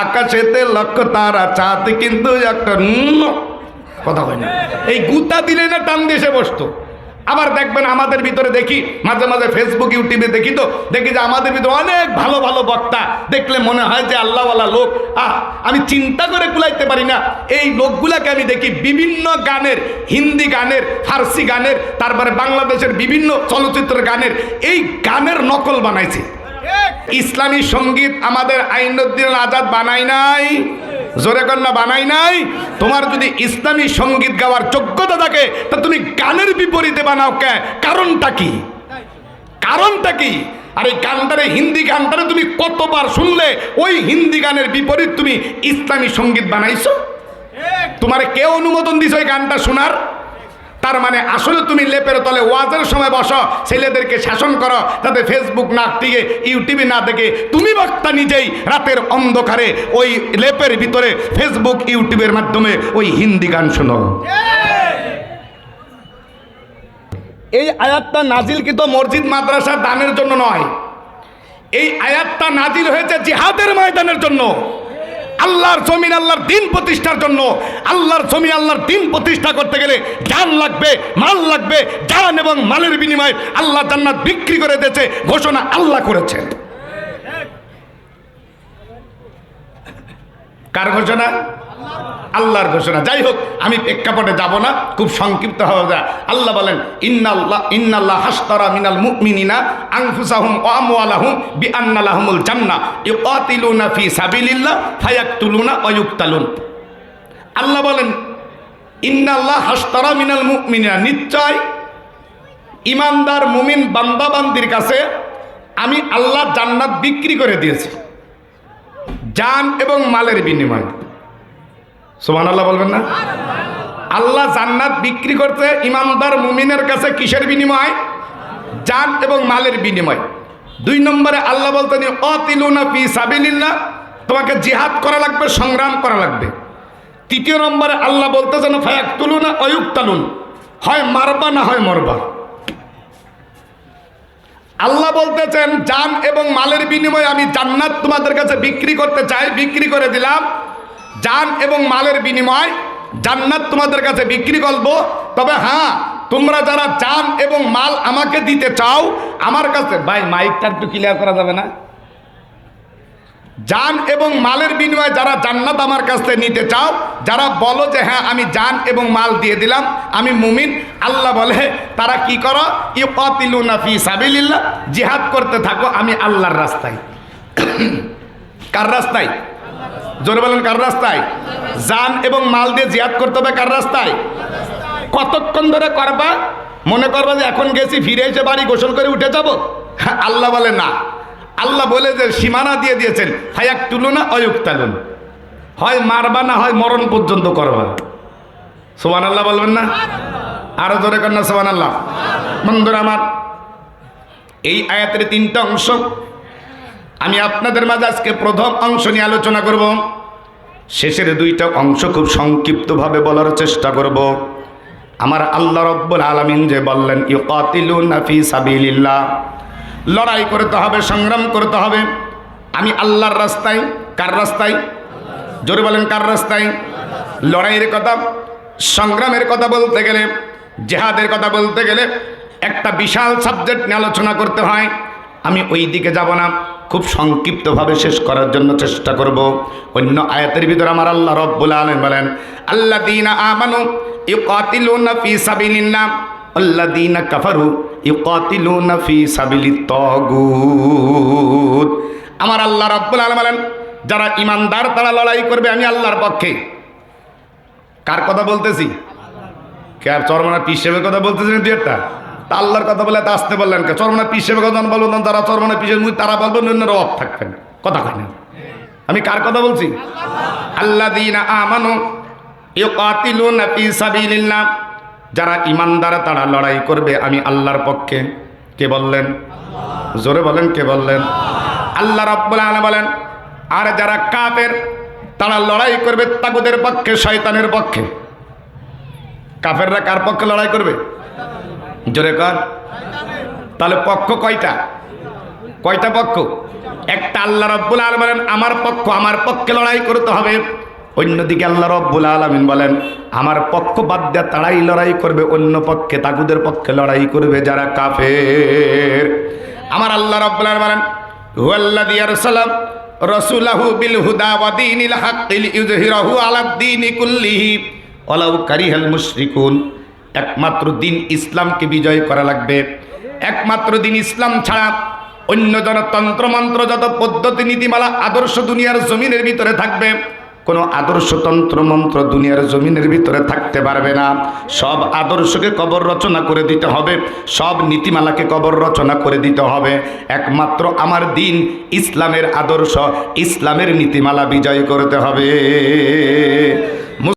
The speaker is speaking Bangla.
আকাশেতে লক্ষ তারা, চাঁদ কিন্তু একটা কথা হয় না। এই গুতা দিলে না টান দিয়ে এসে বসতো। আবার দেখবেন আমাদের ভিতরে দেখি মাঝে মাঝে ফেসবুক ইউটিউবে দেখি যে আমাদের ভিতরে অনেক ভালো ভালো বক্তা, দেখলে মনে হয় যে আল্লাহওয়ালা লোক। আমি চিন্তা করে কুলাইতে পারি না, এই লোকগুলাকে আমি দেখি বিভিন্ন গানের, হিন্দি গানের, ফার্সি গানের, তারপরে বাংলাদেশের বিভিন্ন চলচ্চিত্রের গানের, এই গানের নকল বানাইছে। ইসলামী সঙ্গীত আমাদের আইনুদ্দিন আজাদ বানাই নাই, জোরে কন্যা বানাই নাই। তোমার যদি ইসলামী সঙ্গীত গাওয়ার যোগ্যতা থাকে তা তুমি গানের বিপরীতে বানাও কে? কারণটা কি? কারণটা কি? আর এই গানটারে, হিন্দি গানটারে তুমি কতবার শুনলে ওই হিন্দি গানের বিপরীত তুমি ইসলামী সঙ্গীত বানাইছো? তোমার কে অনুমোদন দিছো এই গানটা শোনার? তার মানে আসলে তুমি লেপের তলে ওয়াজের সময় বসো, ছেলেদেরকে শাসন করো যাতে ফেসবুক না টিকে, ইউটিউবে না দেখে। তুমি বক্তা নিজেই রাতের অন্ধকারে ওই লেপের ভিতরে ফেসবুক ইউটিউবের মাধ্যমে ওই হিন্দি গান শোনো। এই আয়াতটা নাজিল কিন্তু মসজিদ মাদ্রাসা দানের জন্য নয়, এই আয়াতটা নাজিল হয়েছে জিহাদের ময়দানের জন্য, আল্লাহর জমিন আল্লাহর দিন প্রতিষ্ঠার জন্য। আল্লাহর জমিন আল্লাহর দিন প্রতিষ্ঠা করতে গেলে জান লাগবে, মাল লাগবে। জান এবং মালের বিনিময়ে আল্লাহ জান্নাত বিক্রি করে দিয়েছে, ঘোষণা আল্লাহ করেছেন। কার ঘোষণা? আল্লাহর ঘোষণা। যাই হোক, আমি প্রেক্ষাপটে যাব না, খুব সংক্ষিপ্ত হওয়া যায়। আল্লাহ বলেন, ইন্নাল্লাহ হাশতারা মিনাল মুমিনিনা আনফুসাহুম ওয়া আমওয়ালাহুম বিআন্না লাহুমুল জান্নাহ ইউকাতিলুনা ফি সাবিলিল্লাহ ফায়াকতুলুনা ওয়া ইউকতালুন। আল্লাহ বলেন, ইন্নাল্লাহ হাশতারা মিনাল মুমিনিনা, নিশ্চয় ইমানদার মুমিন বান্দা বান্দির কাছে আমি আল্লাহ জান্নাত বিক্রি করে দিয়েছি জান এবং মালের বিনিময়ে। সুবহানাল্লাহ বলবেন না? আল্লাহ জান্নাত বিক্রি করতে ইমানদার মুমিনের কাছে কিসের বিনিময়? জান এবং মালের বিনিময়। 2 নম্বরে আল্লাহ বলতেন অতিলুনা ফি সাবিলিল্লাহ, তোমাকে জিহাদ করা লাগবে, সংগ্রাম করা লাগবে। 3 নম্বরে আল্লাহ বলতেছেন ফায়াকতুলুনা ওয়া ইউকতালুন, হয় মারবা না হয় মরবা। আল্লাহ বলতেছেন জান এবং মালের বিনিময়ে আমি জান্নাত তোমাদের কাছে বিক্রি করতে চাই, বিক্রি করে দিলাম। জান এবং মালের বিনিময় জান্নাত তোমাদের কাছে বিক্রি করবো। তবে হ্যাঁ, তোমরা যারা জান এবং মাল আমাকে দিতে চাও আমার কাছে, ভাই মাইকটা একটু ক্লিয়ার করা যাবে না? জান এবং মালের বিনিময়ে যারা জান্নাত আমার কাছ থেকে নিতে চাও, যারা বলো যে হ্যাঁ আমি জান এবং মাল দিয়ে দিলাম, আমি মুমিন, আল্লাহ বলে তারা কি করো? ইউকাতিলুনা ফি সাবিলিল্লাহ, জিহাদ করতে থাকো আমি আল্লাহর রাস্তায়। কার রাস্তায়? জোরে বলেন, কার রাস্তায়? জান এবং মাল দিয়ে জিহাদ করতে হবে কার রাস্তায়? কতক্ষণ ধরে করবা? মনে করবা যে এখন গেছি, ফিরে এসে বাড়ি গোসল করে উঠে যাব? আল্লাহ বলে না। আল্লাহ বলে যে সীমানা দিয়ে দিয়েছেন, ফায়াকতুলুনা ওয়া ইউকতালুন, হয় মারবা না হয় মরণ পর্যন্ত করবা। সুবহানাল্লাহ বলবেন না? আরো জোরে করেন না সুবহানাল্লাহ। বন্ধুরা আমার, এই আয়াতের 3টা অংশ আমি আপনাদের মাঝে আজকে প্রথম অংশ নিয়ে আলোচনা করব। শেষের 2টা অংশ খুব সংক্ষিপ্তভাবে বলার চেষ্টা করব। আমার আল্লাহ রাব্বুল আলামিন যে বললেন ইউকাতিলুনা ফি সাবিলিল্লাহ, লড়াই করতে হবে, সংগ্রাম করতে হবে আমি আল্লাহর রাস্তায়। কার রাস্তায়? জোরে বলেন, কার রাস্তায়? লড়াইয়ের কথা, সংগ্রামের কথা বলতে গেলে, জিহাদের কথা বলতে গেলে একটা বিশাল সাবজেক্ট নিয়ে আলোচনা করতে হয়। আমি ওই দিকে যাব না, খুব সংক্ষিপ্তভাবে শেষ করার জন্য চেষ্টা করব। অন্য আয়াতের ভিতরে আমার আল্লাহ রাব্বুল আলামিন বলেন, আল্লাযীনা আমানু ইউকাতিলুনা ফি সাবিলিল্লাহ আল্লাযীনা কাফারু ইউকাতিলুনা ফি সাবিলিত তাগুত। আমার আল্লাহ রাব্বুল আলামিন বলেন, যারা ইমানদার তারা লড়াই করবে আমি আল্লাহর পক্ষে। কার কথা বলতেছি? কে চরমনা পীর সাহেবের কথা বলতেছেন? 2-একটা তা আল্লাহর কথা বলে তা আসতে বললেন কে? চরমনা পীর সাহেবের কথা বলবেন, তারা চরমনা পীরের মুই তারা বলবেন, অন্যরা অফ থাকবেন, কথা কেন? আমি কার কথা বলছি? আল্লাযীনা আমানু ইউকাতিলুনা ফি সাবিলিল্লাহ, যারা ইমানদার তারা লড়াই করবে আমি আল্লাহর পক্ষে। কে বললেন? জোরে বলেন, কে বললেন? আল্লাহ রাব্বুল আলামিন বলেন, আর যারা কাফের তারা লড়াই করবে তাগুতের পক্ষে, শয়তানের পক্ষে। কাফেররা কার পক্ষে লড়াই করবে? জোরে কর। তাহলে পক্ষ কয়টা? কয়টা পক্ষ? একটা আল্লাহ রাব্বুল আলামিন বলেন আমার পক্ষে লড়াই করতে হবে। অন্যদিকে আল্লাহ রাব্বুল আলামিন বলেন আমার পক্ষ বাদ দিয়ে তারাই লড়াই করবে, অন্য পক্ষে তাগুদের পক্ষে লড়াই করবে যারা কাফের। আমার আল্লাহ রাব্বুল আলামিন বলেন হুয়াল্লাযী আরসালা রাসূলাহু বিল হুদা ওয়া দীনিল হাক্কি লিইয়ুযহিরাহু আলাদ দীনি কুল্লিহি ওয়ালাউ কারিহাল মুশরিকুন। একমাত্র দিন ইসলামকে বিজয় করা লাগবে। একমাত্র দিন ইসলাম ছাড়া অন্য যত তন্ত্রমন্ত্র, যত পদ্ধতি, নীতিমালা, আদর্শ দুনিয়ার জমিনের ভিতরে থাকবে, কোনো আদর্শ তন্ত্রমন্ত্র দুনিয়ার জমিনের ভিতরে থাকতে পারবে না। সব আদর্শকে কবর রচনা করে দিতে হবে, সব নীতিমালাকে কবর রচনা করে দিতে হবে। একমাত্র আমার দিন ইসলামের আদর্শ, ইসলামের নীতিমালা বিজয় করতে হবে।